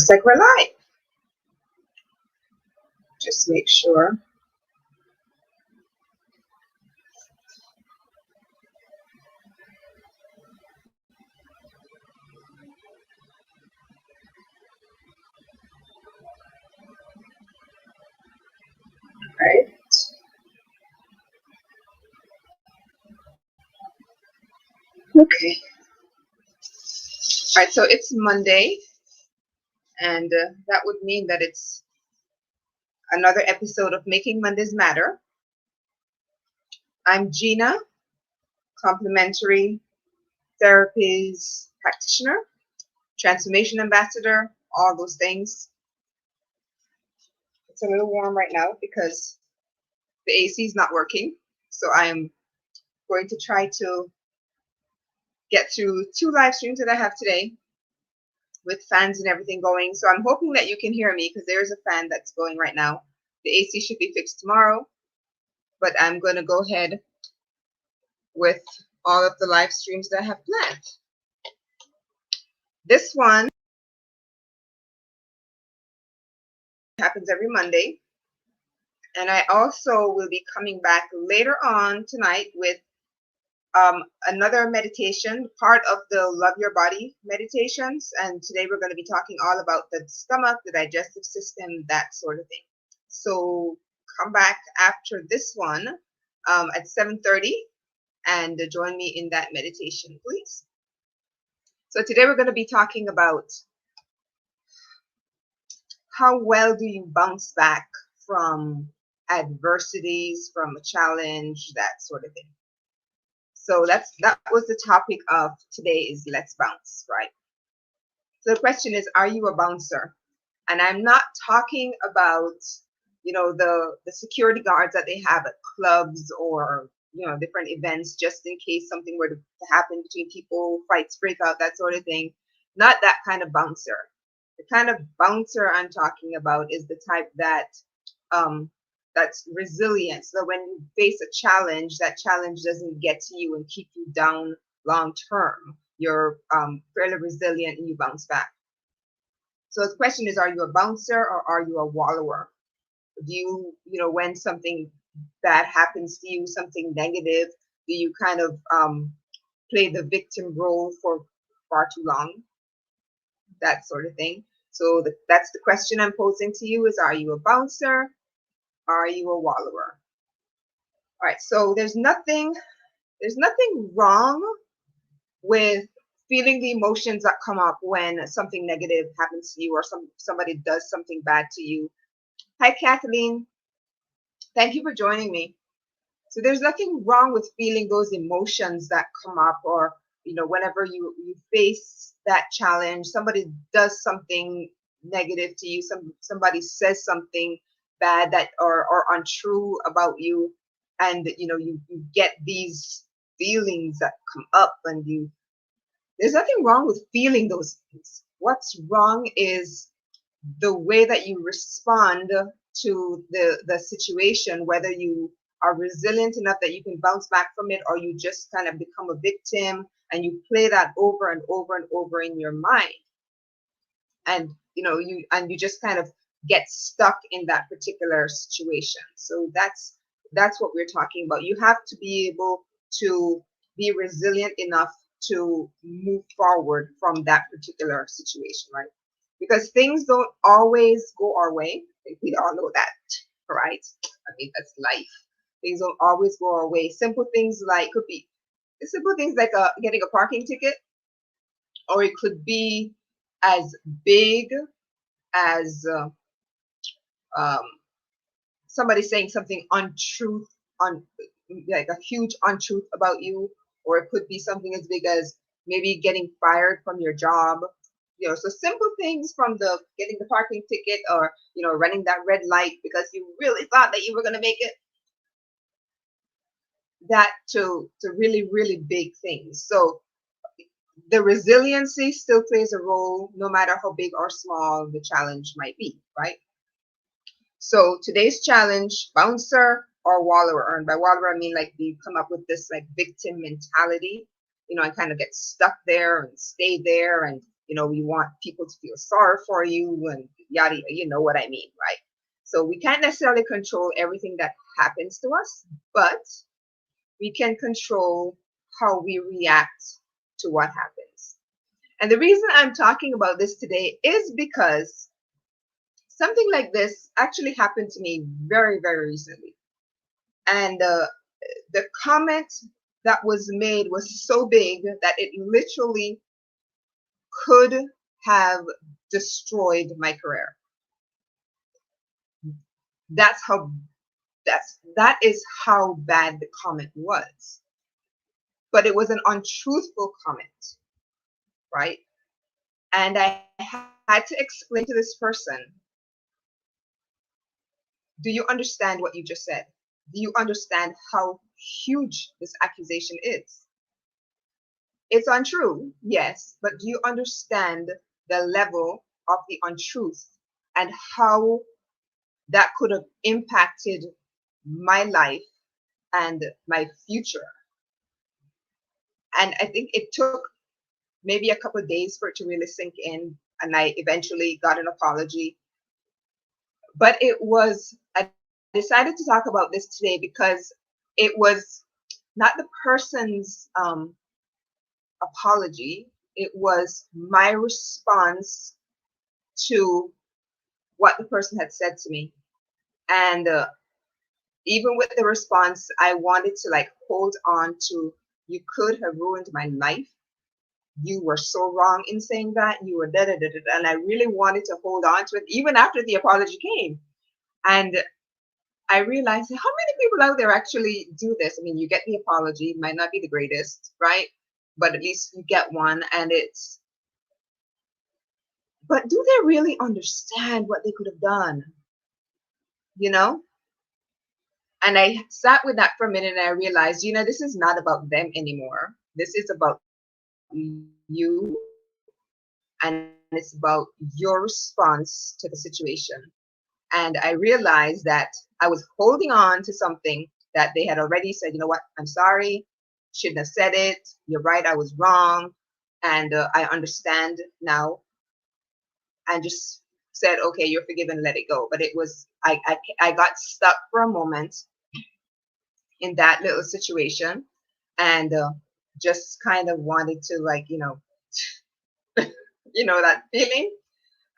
Looks like we're live. Just make sure. Right. Okay. All right. So it's Monday, and that would mean that it's another episode of Making Mondays Matter. I'm Gina, complementary therapies practitioner, transformation ambassador, all those things. It's a little warm right now because the AC is not working. So I'm going to try to get through 2 live streams that I have today with fans and everything going. So I'm hoping that you can hear me because there's a fan that's going right now. The AC should be fixed tomorrow, but I'm going to go ahead with all of the live streams that I have planned. This one happens every Monday. And I also will be coming back later on tonight with another meditation, part of the Love Your Body meditations. And today we're going to be talking all about the stomach, the digestive system, that sort of thing. So come back after this one at 7:30 and join me in that meditation, please. So today we're going to be talking about how well do you bounce back from adversities, from a challenge, that sort of thing. So that was the topic of today, is let's bounce, right? So the question is, are you a bouncer? And I'm not talking about, the security guards that they have at clubs or, different events, just in case something were to happen between people, fights break out, that sort of thing. Not that kind of bouncer. The kind of bouncer I'm talking about is the type that that's resilient. So when you face a challenge, that challenge doesn't get to you and keep you down long term. You're fairly resilient and you bounce back. So the question is, are you a bouncer or are you a wallower? Do you, when something bad happens to you, something negative, do you kind of play the victim role for far too long? That sort of thing. So that's the question I'm posing to you, is, are you a bouncer? Are you a wallower? All right, so there's nothing wrong with feeling the emotions that come up when something negative happens to you or somebody does something bad to you. Hi, Kathleen. Thank you for joining me. So there's nothing wrong with feeling those emotions that come up, or whenever you face that challenge, somebody does something negative to you, somebody says something bad that or untrue about you, and you get these feelings that come up, and there's nothing wrong with feeling those things. What's wrong is the way that you respond to the situation, whether you are resilient enough that you can bounce back from it, or you just kind of become a victim and you play that over and over and over in your mind, and you just kind of get stuck in that particular situation. So that's what we're talking about. You have to be able to be resilient enough to move forward from that particular situation, right? Because things don't always go our way. We all know that, right? I mean, that's life. Things don't always go our way. Simple things like getting a parking ticket, or it could be as big as somebody saying something untruth, like a huge untruth about you, or it could be something as big as maybe getting fired from your job. So simple things, from getting the parking ticket, or running that red light because you really thought that you were going to make it, that to really, really big things. So the resiliency still plays a role, no matter how big or small the challenge might be, right? So today's challenge, bouncer or wallower. And by wallower, I mean like you come up with this like victim mentality, and kind of get stuck there and stay there, and we want people to feel sorry for you and yada, you know what I mean, right? So we can't necessarily control everything that happens to us, but we can control how we react to what happens. And the reason I'm talking about this today is because something like this actually happened to me very, very recently. And the comment that was made was so big that it literally could have destroyed my career. That's how that is how bad the comment was. But it was an untruthful comment, right? And I had to explain to this person, do you understand what you just said? Do you understand how huge this accusation is? It's untrue, yes, but do you understand the level of the untruth and how that could have impacted my life and my future? And I think it took maybe a couple of days for it to really sink in, and I eventually got an apology. But I decided to talk about this today because it was not the person's apology, it was my response to what the person had said to me. And even with the response, I wanted to like hold on to, you could have ruined my life. You were so wrong in saying that. You were da da da da. And I really wanted to hold on to it even after the apology came. And I realized how many people out there actually do this. I mean, you get the apology, it might not be the greatest, right? But at least you get one, and but do they really understand what they could have done? You know? And I sat with that for a minute and I realized, this is not about them anymore. This is about you, and it's about your response to the situation. And I realized that I was holding on to something that they had already said, you know what, I'm sorry, shouldn't have said it. You're right, I was wrong. And I understand now. And just said, okay, you're forgiven, let it go. But it was, I got stuck for a moment in that little situation, and just kind of wanted to like, that feeling.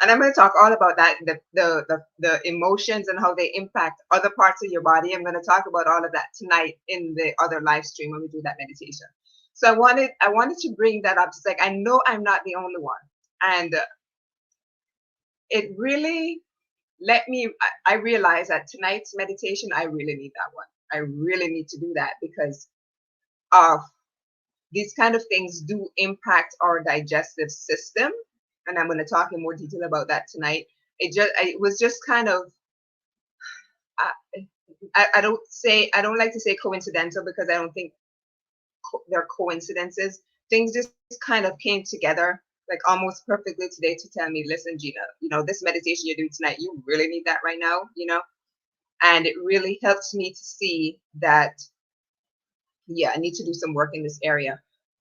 And I'm going to talk all about that, the emotions and how they impact other parts of your body. I'm going to talk about all of that tonight in the other live stream when we do that meditation. So I wanted to bring that up. It's like, I know I'm not the only one. And it really let me, I realized that tonight's meditation, I really need that one. I really need to do that because of these kind of things do impact our digestive system. And I'm going to talk in more detail about that tonight. It was just kind of, I don't like to say coincidental because I don't think they're coincidences. Things just kind of came together like almost perfectly today to tell me, listen, Gina, this meditation you're doing tonight, you really need that right now, and it really helps me to see that, yeah, I need to do some work in this area.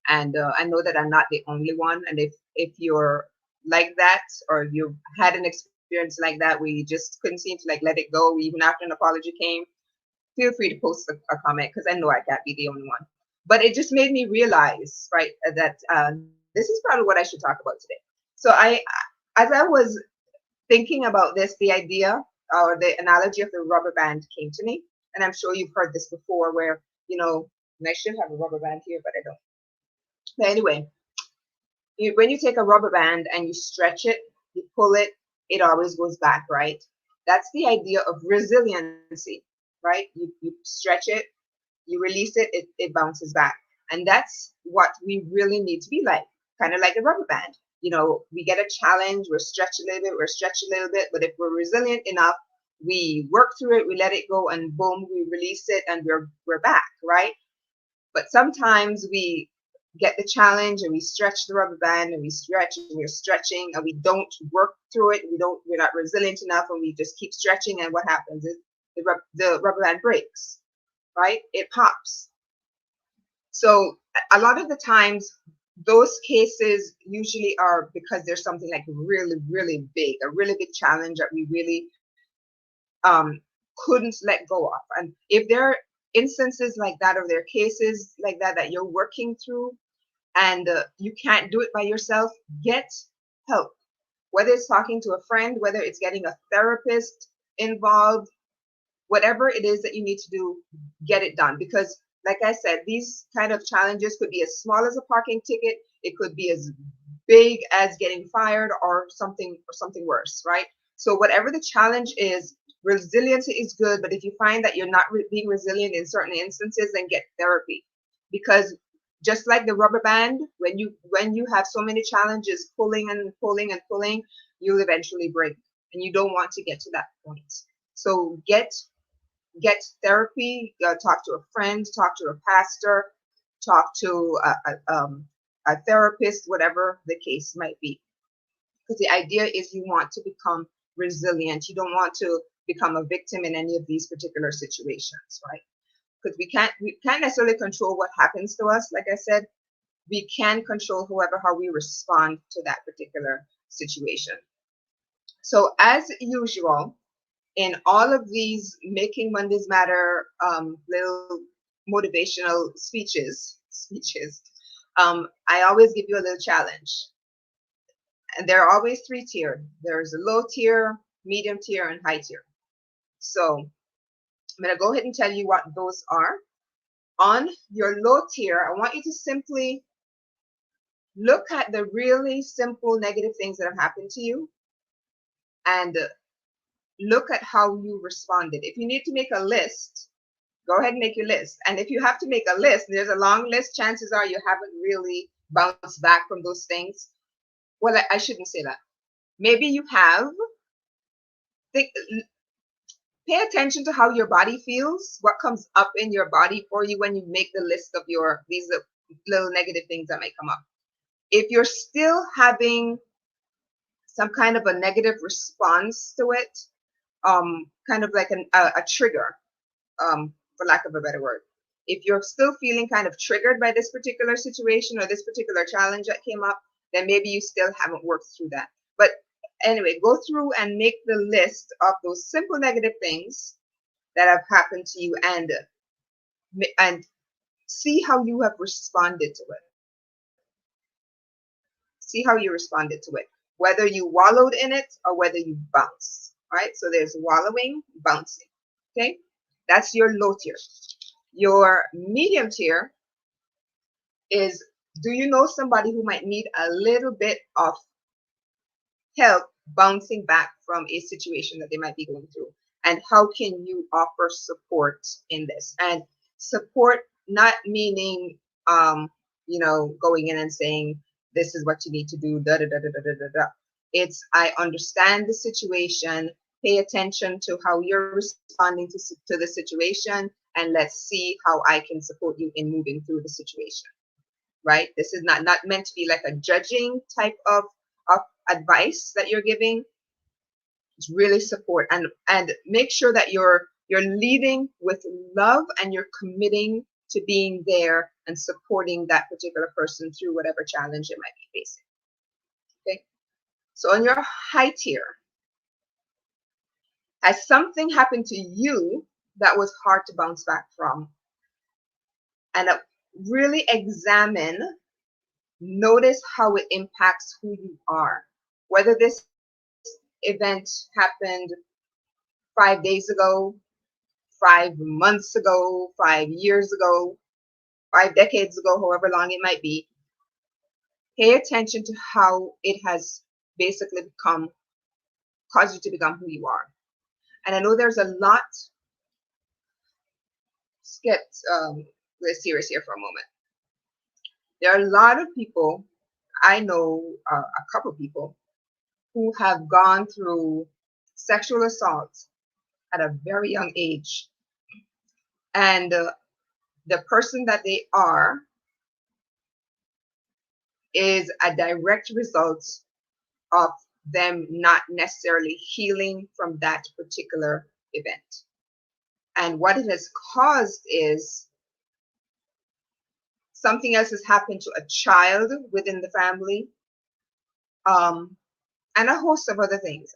And I know that I'm not the only one. And if you're like that, or you've had an experience like that where you just couldn't seem to like let it go even after an apology came, feel free to post a comment because I know I can't be the only one. But it just made me realize, right, that this is probably what I should talk about today. So as I was thinking about this, the idea or the analogy of the rubber band came to me. And I'm sure you've heard this before where, and I should have a rubber band here, but I don't. But anyway, when you take a rubber band and you stretch it, you pull it, it always goes back, right? That's the idea of resiliency, right? You stretch it, you release it, it bounces back. And that's what we really need to be like, kind of like a rubber band. We get a challenge, we're stretched a little bit, but if we're resilient enough, we work through it, we let it go, and boom, we release it, and we're back, right? But sometimes we get the challenge and we stretch the rubber band and we stretch and we're stretching and we don't work through it. We're not resilient enough, and we just keep stretching, and what happens is the rubber band breaks, right? It pops. So a lot of the times those cases usually are because there's something like really, really big, a really big challenge that we really um, couldn't let go of. And if there are instances like that, or there are cases like that that you're working through, and you can't do it by yourself, get help. Whether it's talking to a friend, whether it's getting a therapist involved, whatever it is that you need to do, get it done. Because, like I said, these kind of challenges could be as small as a parking ticket, it could be as big as getting fired, or something worse, right? So whatever the challenge is, resiliency is good, but if you find that you're not being resilient in certain instances, then get therapy. Because just like the rubber band, when you have so many challenges pulling and pulling and pulling, you'll eventually break, and you don't want to get to that point. So get therapy, talk to a friend, talk to a pastor, talk to a therapist, whatever the case might be. Because the idea is you want to become resilient. You don't want to become a victim in any of these particular situations, right? Because we can't necessarily control what happens to us. Like I said, we can control how we respond to that particular situation. So as usual, in all of these Making Mondays Matter little motivational speeches, I always give you a little challenge. And they're always three tiered. There's a low tier, medium tier, and high tier. So I'm going to go ahead and tell you what those are. On your low tier, I want you to simply look at the really simple negative things that have happened to you, and look at how you responded. If you need to make a list, go ahead and make your list. And if you have to make a list, there's a long list, chances are you haven't really bounced back from those things. Well, I shouldn't say that. Maybe you have. Think, pay attention to how your body feels, what comes up in your body for you when you make the list of these little negative things that might come up. If you're still having some kind of a negative response to it, kind of like a trigger, for lack of a better word. If you're still feeling kind of triggered by this particular situation or this particular challenge that came up, then maybe you still haven't worked through that. But anyway, go through and make the list of those simple negative things that have happened to you, and see how you have responded to it. See how you responded to it, whether you wallowed in it or whether you bounced, right? So there's wallowing, bouncing, okay? That's your low tier. Your medium tier is, do you know somebody who might need a little bit of help bouncing back from a situation that they might be going through? And how can you offer support in this? And support not meaning, going in and saying, this is what you need to do, da da da da da da da. It's, I understand the situation, pay attention to how you're responding to the situation, and let's see how I can support you in moving through the situation, right? This is not meant to be like a judging type of advice that you're giving. It's really support, and make sure that you're leading with love, and you're committing to being there and supporting that particular person through whatever challenge it might be facing. Okay. So on your high tier, has something happened to you that was hard to bounce back from? And really examine, notice how it impacts who you are. Whether this event happened 5 days ago, 5 months ago, 5 years ago, 5 decades ago, however long it might be, pay attention to how it has basically caused you to become who you are. And I know there's a lot. Let's get serious here for a moment. There are a lot of people, I know a couple people, who have gone through sexual assault at a very young age. And the person that they are is a direct result of them not necessarily healing from that particular event. And what it has caused is something else has happened to a child within the family, um, and a host of other things.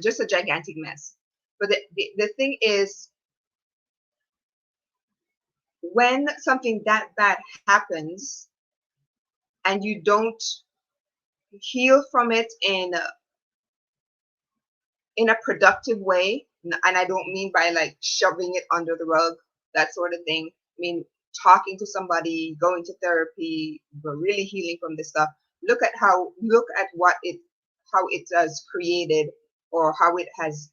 Just a gigantic mess. But the thing is, when something that bad happens and you don't heal from it in a productive way, and I don't mean by like shoving it under the rug, that sort of thing. I mean talking to somebody, going to therapy, but really healing from this stuff. Look at what it how it has created, or how it has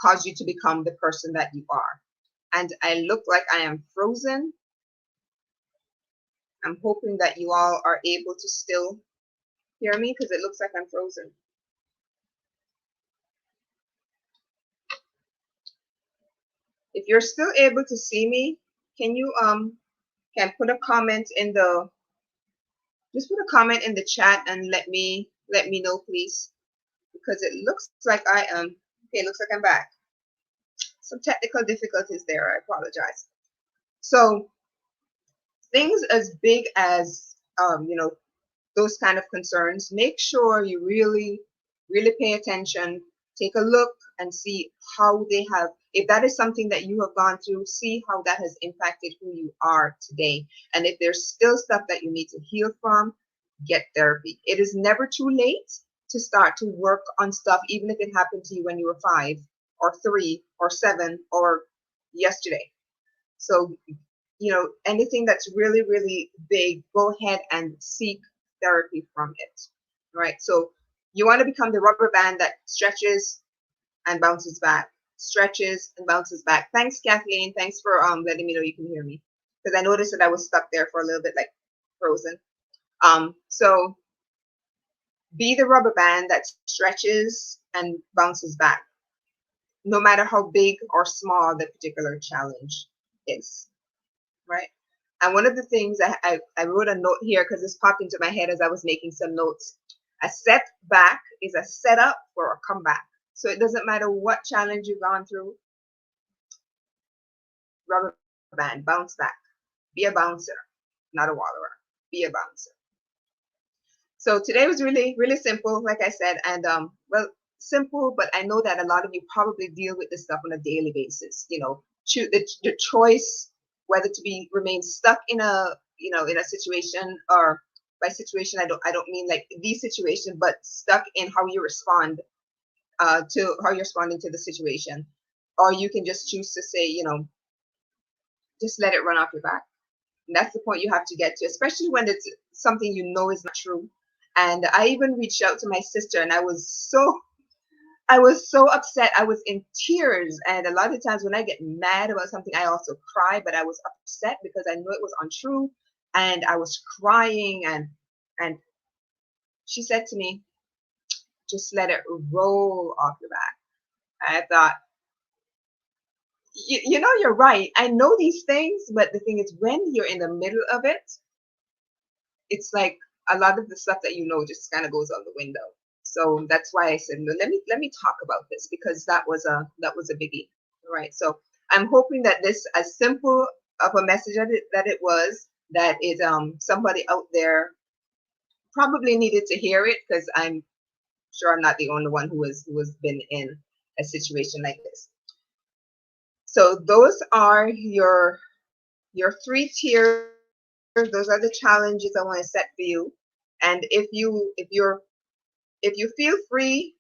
caused you to become the person that you are. And I look like I am frozen. I'm hoping that you all are able to still hear me, because it looks like I'm frozen. If you're still able to see me, can you can put a comment in the just put a comment in the chat and let me know, please, because it looks like I am okay. It looks like I'm back. Some technical difficulties there. I apologize. So things as big as those kind of concerns, make sure you really, really pay attention. Take a look and see how they have, if that is something that you have gone through, see how that has impacted who you are today. And if there's still stuff that you need to heal from, get therapy. It is never too late to start to work on stuff, even if it happened to you when you were 5 or 3 or 7 or yesterday. So, anything that's really, really big, go ahead and seek therapy from it. Right? So you want to become the rubber band that stretches and bounces back, stretches and bounces back. Thanks, Kathleen. Thanks for letting me know you can hear me, because I noticed that I was stuck there for a little bit, like frozen. So be the rubber band that stretches and bounces back, no matter how big or small the particular challenge is. Right? And one of the things I wrote a note here because this popped into my head as I was making some notes. A setback is a setup for a comeback. So it doesn't matter what challenge you've gone through, rubber band, bounce back. Be a bouncer, not a wallower. Be a bouncer. So today was really, really simple, like I said, and well, simple, but I know that a lot of you probably deal with this stuff on a daily basis. The choice whether to remain stuck in a situation, or by situation I don't mean like the situation, but stuck in how you respond to how you're responding to the situation, or you can just choose to say, just let it run off your back. And that's the point you have to get to, especially when it's something is not true. And I even reached out to my sister, and I was so upset. I was in tears. And a lot of times when I get mad about something, I also cry, but I was upset because I knew it was untrue. And I was crying, and she said to me, just let it roll off your back. And I thought, you're right. I know these things, but the thing is, when you're in the middle of it, it's like a lot of the stuff that just kind of goes out the window. So that's why I said, no, let me talk about this, because that was a biggie, right? So I'm hoping that this, as simple of a message that it was, that it somebody out there probably needed to hear it, because I'm sure I'm not the only one who has been in a situation like this. So those are your 3 tiers. Those are the challenges I want to set for you. And if you feel free,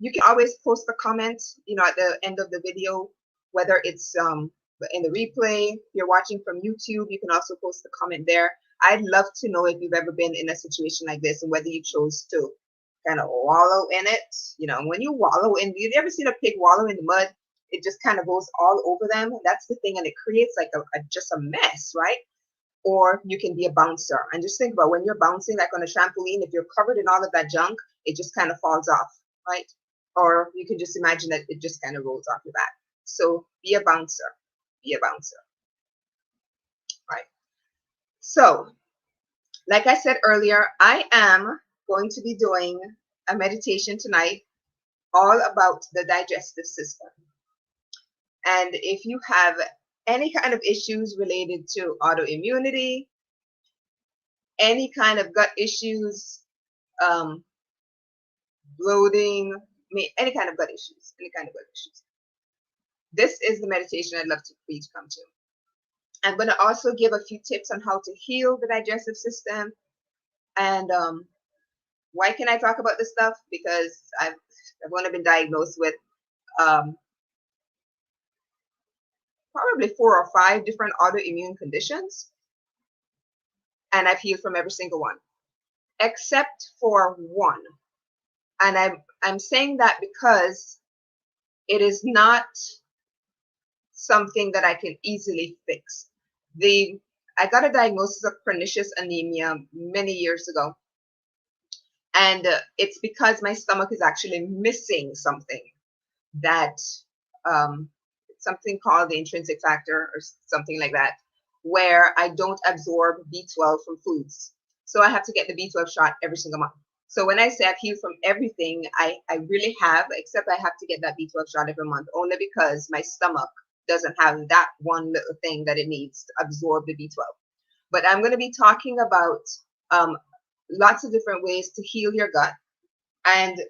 you can always post a comment, at the end of the video, whether it's in the replay. If you're watching from YouTube, you can also post a comment there. I'd love to know if you've ever been in a situation like this, and whether you chose to kind of wallow in it. When you wallow in, you ever seen a pig wallow in the mud? It just kind of goes all over them. That's the thing, and it creates like just a mess, right? Or you can be a bouncer, and just think about when you're bouncing, like on a trampoline, if you're covered in all of that junk, it just kind of falls off, right? Or you can just imagine that it just kind of rolls off your back. So be a bouncer, right? So, like I said earlier, I am going to be doing a meditation tonight all about the digestive system. And if you have any kind of issues related to autoimmunity, any kind of gut issues, um, bloating, any kind of gut issues, any kind of gut issues. This is the meditation I'd love for you to come to. I'm going to also give a few tips on how to heal the digestive system. And why can I talk about this stuff? Because I've only been diagnosed with probably 4 or 5 different autoimmune conditions, and I've healed from every single one, except for one. And I'm saying that because it is not something that I can easily fix. I got a diagnosis of pernicious anemia many years ago, and it's because my stomach is actually missing something that something called the intrinsic factor or something like that, where I don't absorb B12 from foods. So I have to get the B12 shot every single month. So when I say I've healed from everything, I really have, except I have to get that B12 shot every month, only because my stomach doesn't have that one little thing that it needs to absorb the B12. But I'm going to be talking about lots of different ways to heal your gut. And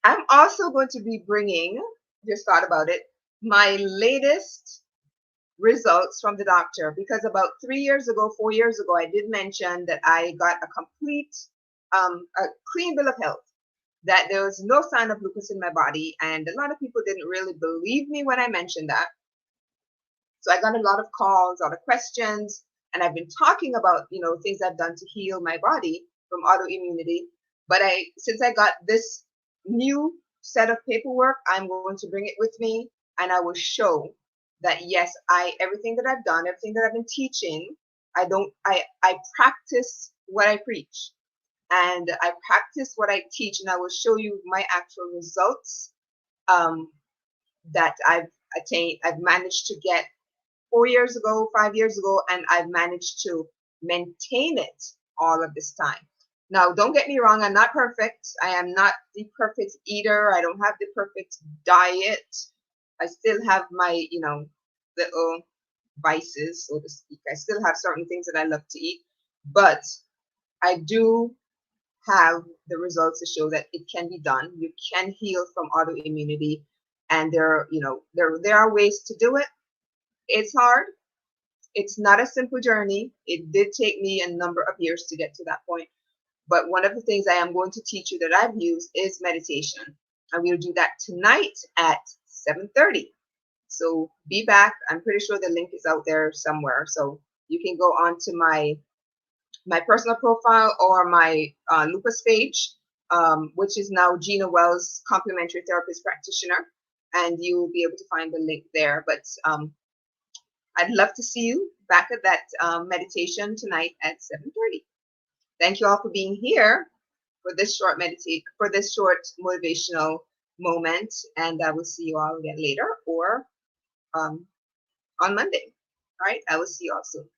I'm also going to be bringing, just thought about it, my latest results from the doctor, because about 4 years ago, I did mention that I got a complete, a clean bill of health, that there was no sign of lupus in my body. And a lot of people didn't really believe me when I mentioned that. So I got a lot of calls, a lot of questions, and I've been talking about, things I've done to heal my body from autoimmunity. But since I got this new set of paperwork, I'm going to bring it with me, and I will show that yes, everything that I've done, everything that I've been teaching, I practice what I preach, and I practice what I teach, and I will show you my actual results that I've attained. I've managed to get 4 years ago, 5 years ago, and I've managed to maintain it all of this time. Now, don't get me wrong, I'm not perfect. I am not the perfect eater. I don't have the perfect diet. I still have my, little vices, so to speak. I still have certain things that I love to eat, but I do have the results to show that it can be done. You can heal from autoimmunity, and there are ways to do it. It's hard. It's not a simple journey. It did take me a number of years to get to that point. But one of the things I am going to teach you that I've used is meditation. And we'll do that tonight at 7:30. So be back. I'm pretty sure the link is out there somewhere. So you can go on to my personal profile or my lupus page, which is now Gina Wells, Complementary Therapist Practitioner. And you will be able to find the link there. But I'd love to see you back at that meditation tonight at 7:30. Thank you all for being here for this short motivational moment, and I will see you all again later or on Monday. All right, I will see you all soon.